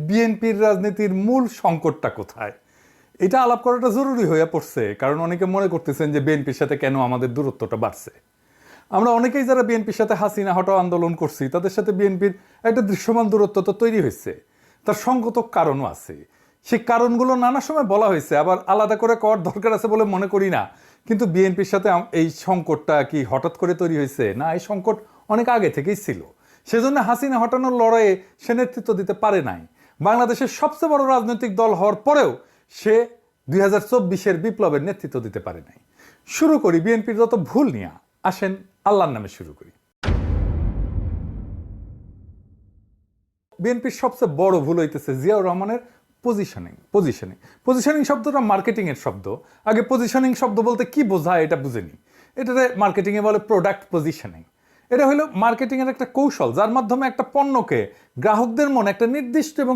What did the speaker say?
বিএনপির রাজনীতির মূল সংকটটা কোথায়, এটা আলাপ করাটা জরুরি হয়ে পড়ছে। কারণ অনেকে মনে করতেছেন যে বিএনপির সাথে কেন আমাদের দূরত্বটা বাড়ছে। আমরা অনেকেই যারা বিএনপির সাথে হাসিনা হটাও আন্দোলন করছি, তাদের সাথে বিএনপির একটা দৃশ্যমান দূরত্ব তো তৈরি হয়েছে। তার সঙ্গত কারণও আছে। সেই কারণগুলো নানা সময় বলা হয়েছে, আবার আলাদা করে করার দরকার আছে বলে মনে করি না। কিন্তু বিএনপির সাথে এই সংকটটা কি হঠাৎ করে তৈরি হয়েছে? না, এই সংকট অনেক আগে থেকেই ছিল। সেজন্য হাসিনা হটানোর লড়াইয়ে সে নেতৃত্ব দিতে পারে নাই। বাংলাদেশের সবচেয়ে বড় রাজনৈতিক দল হওয়ার পরেও সে 2024-এর বিপ্লবের নেতৃত্ব দিতে পারে নাই। শুরু করি বিএনপির যত ভুল নিয়ে। আসেন আল্লাহর নামে শুরু করি। বিএনপির সবচেয়ে বড় ভুল হইতেছে জিয়াউর রহমানের পজিশনিং। পজিশনিং শব্দটা মার্কেটিং এর শব্দ। আগে পজিশনিং শব্দ বলতে কি বোঝায় এটা বুঝেনি। এটাতে মার্কেটিং এ বলে প্রোডাক্ট পজিশনিং। এটা হলো মার্কেটিং এর একটা কৌশল, যার মাধ্যমে একটা পণ্যকে গ্রাহকদের মনে একটা নির্দিষ্ট এবং